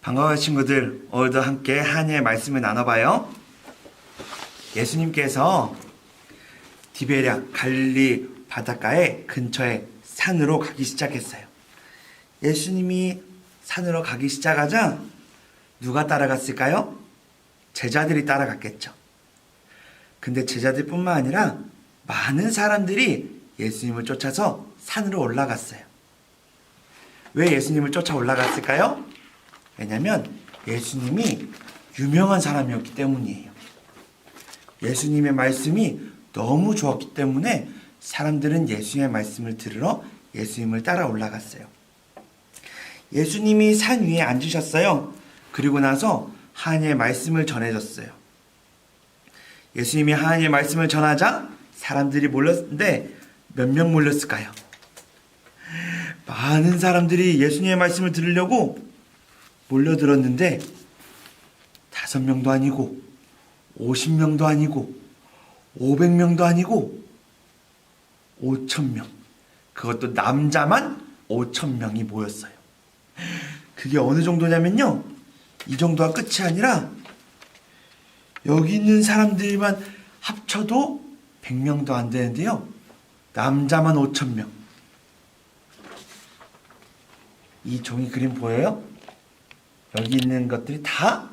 반가워요 친구들. 오늘도 함께 한해의 말씀을 나눠봐요. 예수님께서 디베랴 갈릴리 바닷가에 근처에 산으로 가기 시작했어요. 예수님이 산으로 가기 시작하자 누가 따라갔을까요? 제자들이 따라갔겠죠. 근데 제자들뿐만 아니라 많은 사람들이 예수님을 쫓아서 산으로 올라갔어요. 왜 예수님을 쫓아 올라갔을까요? 왜냐하면 예수님이 유명한 사람이었기 때문이에요. 예수님의 말씀이 너무 좋았기 때문에 사람들은 예수님의 말씀을 들으러 예수님을 따라 올라갔어요. 예수님이 산 위에 앉으셨어요. 그리고 나서 하나님의 말씀을 전해줬어요. 예수님이 하나님의 말씀을 전하자 사람들이 몰렸는데 몇 명 몰렸을까요? 많은 사람들이 예수님의 말씀을 들으려고 몰려들었는데 5명도 아니고 50명도 아니고 500명도 아니고 5,000명, 그것도 남자만 5,000명이 모였어요. 그게 어느 정도냐면요, 이 정도가 끝이 아니라 여기 있는 사람들만 합쳐도 100명도 안 되는데요, 남자만 5,000명. 이 종이 그림 보여요? 여기 있는 것들이 다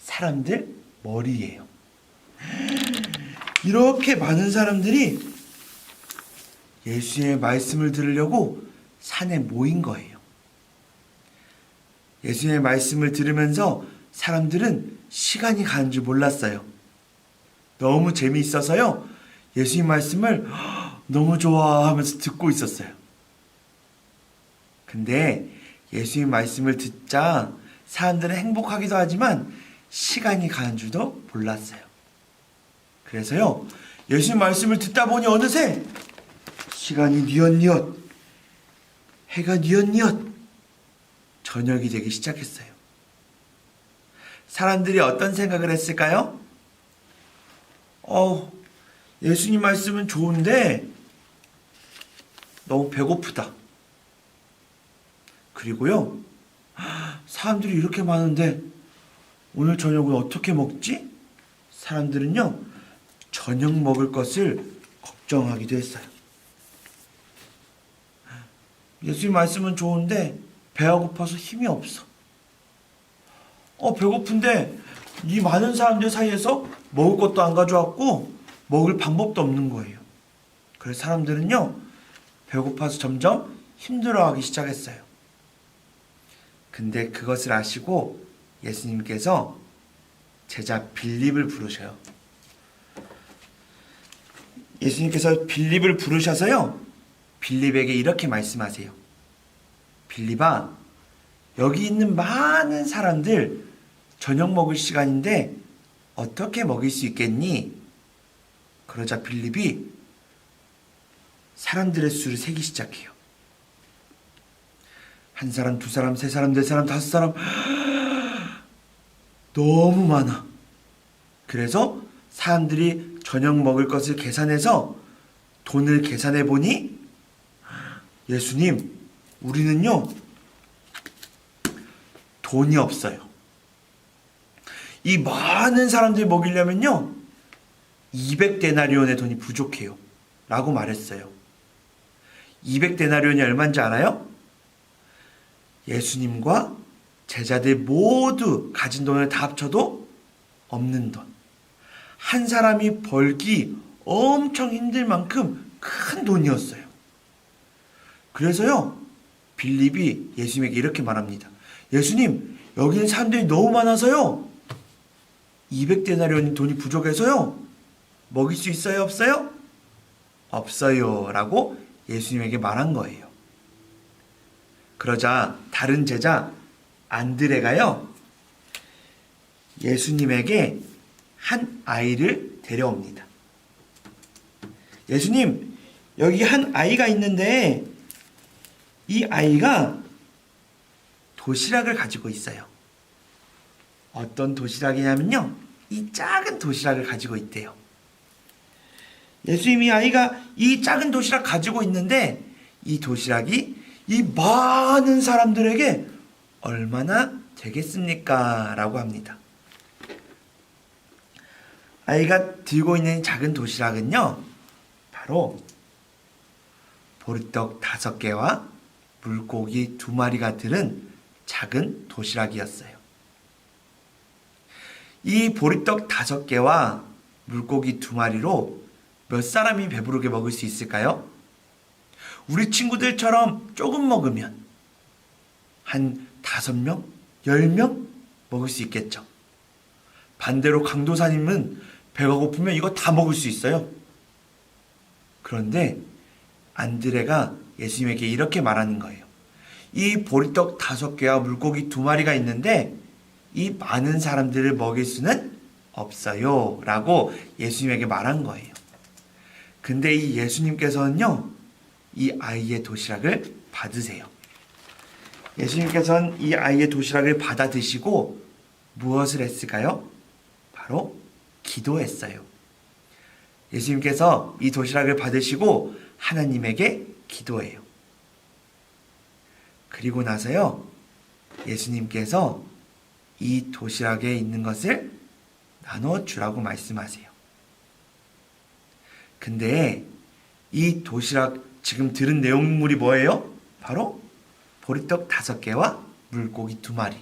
사람들 머리예요. 이렇게 많은 사람들이 예수의 말씀을 들으려고 산에 모인 거예요. 예수의 말씀을 들으면서 사람들은 시간이 가는 줄 몰랐어요. 너무 재미있어서요, 예수의 말씀을 너무 좋아하면서 듣고 있었어요. 근데 예수의 말씀을 듣자 사람들은 행복하기도 하지만 시간이 가는 줄도 몰랐어요. 그래서요, 예수의 말씀을 듣다 보니 어느새 시간이 뉘엿뉘엿, 해가 뉘엿뉘엿 저녁이 되기 시작했어요. 사람들이 어떤 생각을 했을까요? 예수님 말씀은 좋은데 너무 배고프다. 그리고요, 사람들이 이렇게 많은데 오늘 저녁은 어떻게 먹지? 사람들은요, 저녁 먹을 것을 걱정하기도 했어요. 예수님 말씀은 좋은데 배가 고파서 힘이 없어. 배고픈데 이 많은 사람들 사이에서 먹을 것도 안 가져왔고 먹을 방법도 없는 거예요. 그래서 사람들은요, 배고파서 점점 힘들어하기 시작했어요. 근데 그것을 아시고 예수님께서 제자 빌립을 부르셔요. 예수님께서 빌립을 부르셔서요, 빌립에게 이렇게 말씀하세요. 빌립아, 여기 있는 많은 사람들 저녁 먹을 시간인데 어떻게 먹일 수 있겠니? 그러자 빌립이 사람들의 수를 세기 시작해요. 1사람, 2사람, 3사람, 4사람, 5사람, 너무 많아. 그래서 사람들이 저녁 먹을 것을 계산해서 돈을 계산해 보니, 예수님, 우리는요, 돈이 없어요. 이 많은 사람들이 먹이려면요, 200데나리온의 돈이 부족해요. 라고 말했어요. 200데나리온이 얼마인지 알아요? 예수님과 제자들 모두 가진 돈을 다 합쳐도 없는 돈. 한 사람이 벌기 엄청 힘들 만큼 큰 돈이었어요. 그래서요, 빌립이 예수님에게 이렇게 말합니다. 예수님, 여기는 사람들이 너무 많아서요, 200데나리온 돈이 부족해서요, 먹일 수 있어요, 없어요? 없어요. 라고 예수님에게 말한 거예요. 그러자 다른 제자 안드레가요, 예수님에게 한 아이를 데려옵니다. 예수님, 여기 한 아이가 있는데 이 아이가 도시락을 가지고 있어요. 어떤 도시락이냐면요, 이 작은 도시락을 가지고 있대요. 예수님이 아이가 이 작은 도시락 가지고 있는데 이 도시락이 이 많은 사람들에게 얼마나 되겠습니까? 라고 합니다. 아이가 들고 있는 작은 도시락은요, 바로 보리떡 5개와 물고기 2마리가 들은 작은 도시락이었어요. 이 보리떡 5개와 물고기 2마리로 몇 사람이 배부르게 먹을 수 있을까요? 우리 친구들처럼 조금 먹으면 한 5명, 10명 먹을 수 있겠죠. 반대로 강도사님은 배가 고프면 이거 다 먹을 수 있어요. 그런데 안드레가 예수님에게 이렇게 말하는 거예요. 이 보리떡 5개와 물고기 2마리가 있는데 이 많은 사람들을 먹일 수는 없어요. 라고 예수님에게 말한 거예요. 근데 이 예수님께서는요, 이 아이의 도시락을 받으세요. 예수님께서는 이 아이의 도시락을 받아 드시고 무엇을 했을까요? 바로 기도했어요. 예수님께서 이 도시락을 받으시고 하나님에게 기도해요. 그리고 나서요, 예수님께서 이 도시락에 있는 것을 나눠주라고 말씀하세요. 근데 이 도시락 지금 들은 내용물이 뭐예요? 바로 보리떡 5개와 물고기 2마리.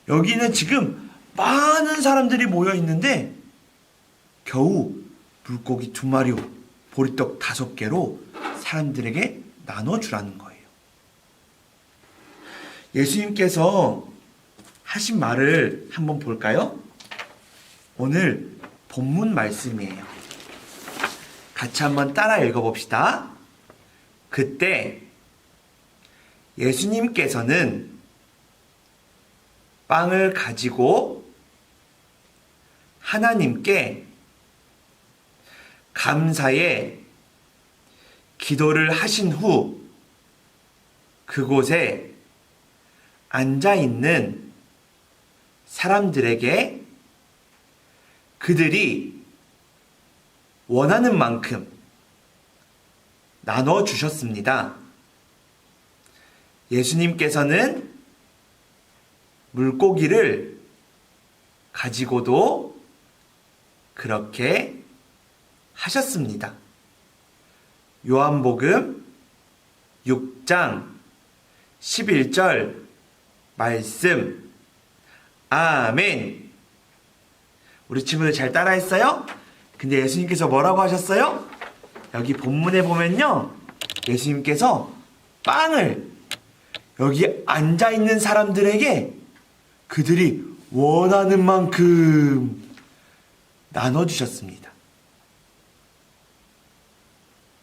여기는 지금 많은 사람들이 모여 있는데 겨우 물고기 2마리와 보리떡 5개로 사람들에게 나눠주라는 거예요. 예수님께서 하신 말을 한번 볼까요? 오늘 본문 말씀이에요. 같이 한번 따라 읽어봅시다. 그때 예수님께서는 빵을 가지고 하나님께 감사의 기도를 하신 후 그곳에 앉아있는 사람들에게 그들이 원하는 만큼 나눠주셨습니다. 예수님께서는 물고기를 가지고도 그렇게 하셨습니다. 요한복음 6장 11절 말씀. 아멘. 우리 친구들 잘 따라했어요? 근데 예수님께서 뭐라고 하셨어요? 여기 본문에 보면요, 예수님께서 빵을 여기 앉아있는 사람들에게 그들이 원하는 만큼 나눠주셨습니다.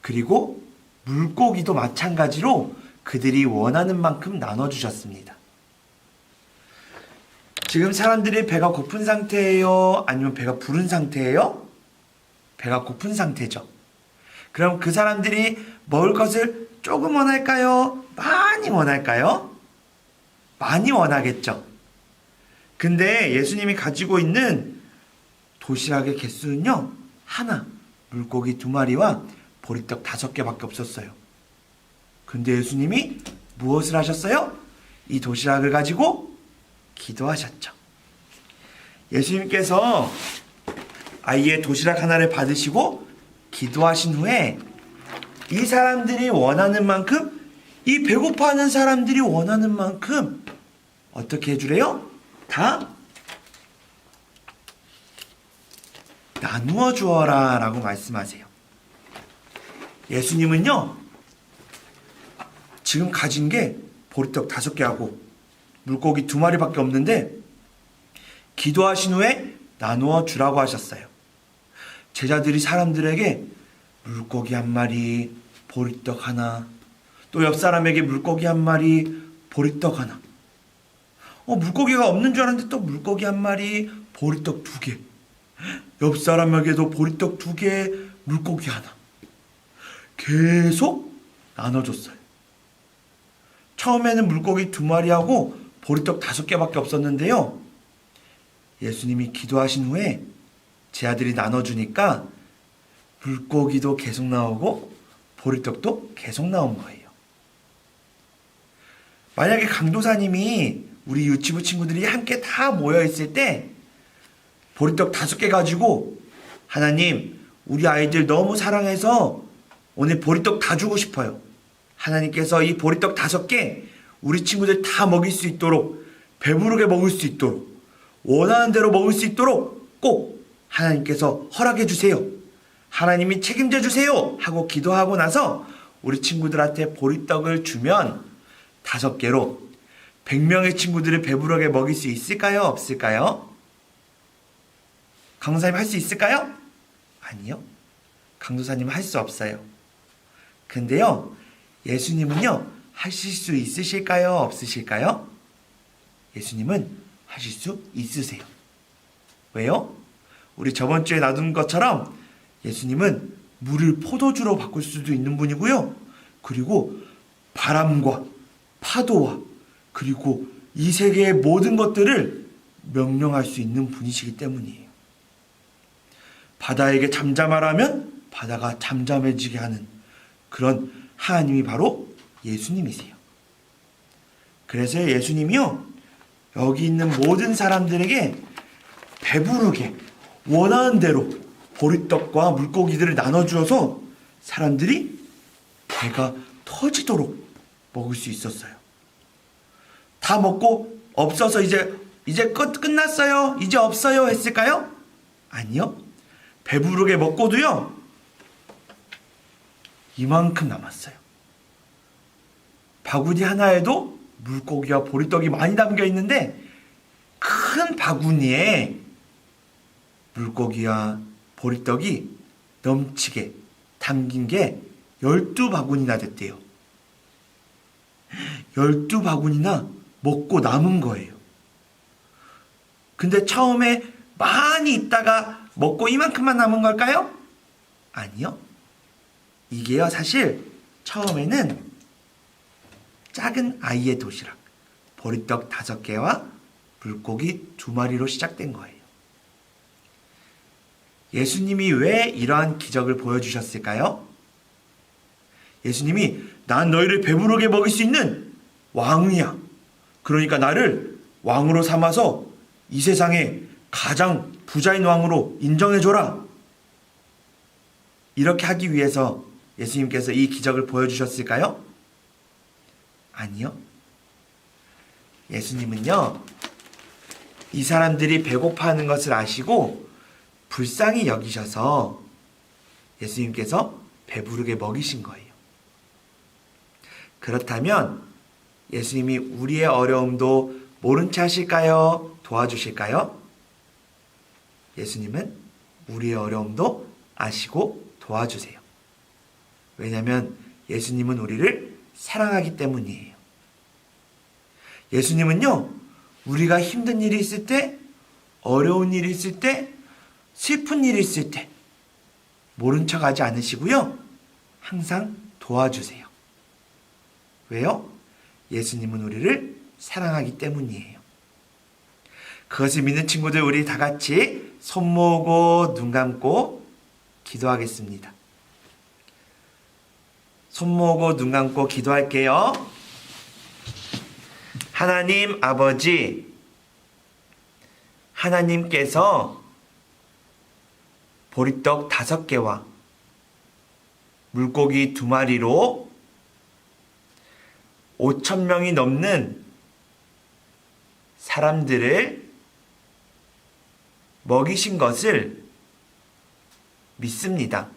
그리고 물고기도 마찬가지로 그들이 원하는 만큼 나눠주셨습니다. 지금 사람들이 배가 고픈 상태예요? 아니면 배가 부른 상태예요? 배가 고픈 상태죠. 그럼 그 사람들이 먹을 것을 조금 원할까요? 많이 원할까요? 많이 원하겠죠. 근데 예수님이 가지고 있는 도시락의 개수는요, 하나, 물고기 2마리와 보리떡 5개밖에 없었어요. 근데 예수님이 무엇을 하셨어요? 이 도시락을 가지고 기도하셨죠. 예수님께서 아이의 도시락 하나를 받으시고 기도하신 후에 이 사람들이 원하는 만큼, 이 배고파하는 사람들이 원하는 만큼 어떻게 해주래요? 다 나누어 주어라 라고 말씀하세요. 예수님은요, 지금 가진 게 보리떡 5개하고 물고기 2마리밖에 없는데 기도하신 후에 나누어 주라고 하셨어요. 제자들이 사람들에게 물고기 1마리, 보리떡 하나, 또 옆 사람에게 물고기 1마리, 보리떡 하나. 물고기가 없는 줄 알았는데 또 물고기 1마리, 보리떡 2개. 옆 사람에게도 보리떡 2개, 물고기 하나. 계속 나눠줬어요. 처음에는 물고기 2마리하고 보리떡 5개밖에 없었는데요. 예수님이 기도하신 후에 제 아들이 나눠주니까 물고기도 계속 나오고 보리떡도 계속 나온 거예요. 만약에 강도사님이 우리 유치부 친구들이 함께 다 모여 있을 때 보리떡 5개 가지고 하나님, 우리 아이들 너무 사랑해서 오늘 보리떡 다 주고 싶어요. 하나님께서 이 보리떡 5개 우리 친구들 다 먹일 수 있도록, 배부르게 먹을 수 있도록, 원하는 대로 먹을 수 있도록 꼭 하나님께서 허락해 주세요. 하나님이 책임져 주세요 하고 기도하고 나서 우리 친구들한테 보리떡을 주면 5개로 100명의 친구들을 배부르게 먹일 수 있을까요? 없을까요? 강도사님 할 수 있을까요? 아니요. 강도사님 할 수 없어요. 근데요, 예수님은요, 하실 수 있으실까요? 없으실까요? 예수님은 하실 수 있으세요. 왜요? 우리 저번 주에 나눈 것처럼 예수님은 물을 포도주로 바꿀 수도 있는 분이고요. 그리고 바람과 파도와 그리고 이 세계의 모든 것들을 명령할 수 있는 분이시기 때문이에요. 바다에게 잠잠하라면 바다가 잠잠해지게 하는 그런 하나님이 바로 예수님이세요. 그래서 예수님이요, 여기 있는 모든 사람들에게 배부르게 원하는 대로 보리떡과 물고기들을 나눠주어서 사람들이 배가 터지도록 먹을 수 있었어요. 다 먹고 없어서 이제 끝났어요, 이제 없어요 했을까요? 아니요. 배부르게 먹고도요, 이만큼 남았어요. 바구니 하나에도 물고기와 보리떡이 많이 담겨 있는데 큰 바구니에 물고기와 보리떡이 넘치게 담긴 게 12바구니나 됐대요. 12바구니나 먹고 남은 거예요. 근데 처음에 많이 있다가 먹고 이만큼만 남은 걸까요? 아니요. 이게요, 사실 처음에는 작은 아이의 도시락, 보리떡 5개와 물고기 2마리로 시작된 거예요. 예수님이 왜 이러한 기적을 보여주셨을까요? 예수님이 난 너희를 배부르게 먹일 수 있는 왕이야. 그러니까 나를 왕으로 삼아서 이 세상에 가장 부자인 왕으로 인정해줘라. 이렇게 하기 위해서 예수님께서 이 기적을 보여주셨을까요? 아니요. 예수님은요, 이 사람들이 배고파하는 것을 아시고 불쌍히 여기셔서 예수님께서 배부르게 먹이신 거예요. 그렇다면 예수님이 우리의 어려움도 모른 채 하실까요? 도와주실까요? 예수님은 우리의 어려움도 아시고 도와주세요. 왜냐하면 예수님은 우리를 사랑하기 때문이에요. 예수님은요, 우리가 힘든 일이 있을 때, 어려운 일이 있을 때, 슬픈 일이 있을 때 모른 척 하지 않으시고요, 항상 도와주세요. 왜요? 예수님은 우리를 사랑하기 때문이에요. 그것을 믿는 친구들, 우리 다 같이 손 모으고 눈 감고 기도하겠습니다. 손 모으고 눈 감고 기도할게요. 하나님 아버지, 하나님께서 보리떡 5개와 물고기 2마리로 5,000명이 넘는 사람들을 먹이신 것을 믿습니다.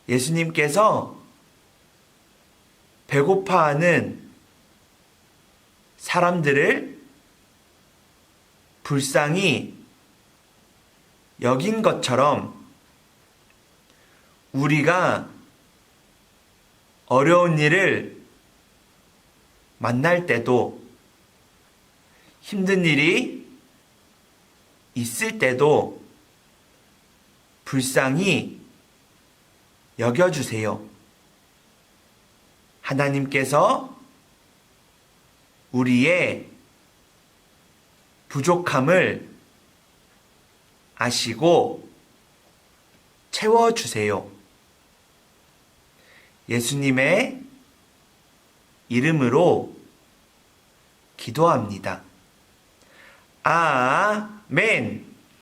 예수님께서 배고파하는 사람들을 불쌍히 여긴 것처럼 우리가 어려운 일을 만날 때도, 힘든 일이 있을 때도 불쌍히 여겨주세요. 하나님께서 우리의 부족함을 아시고 채워주세요. 예수님의 이름으로 기도합니다. 아멘.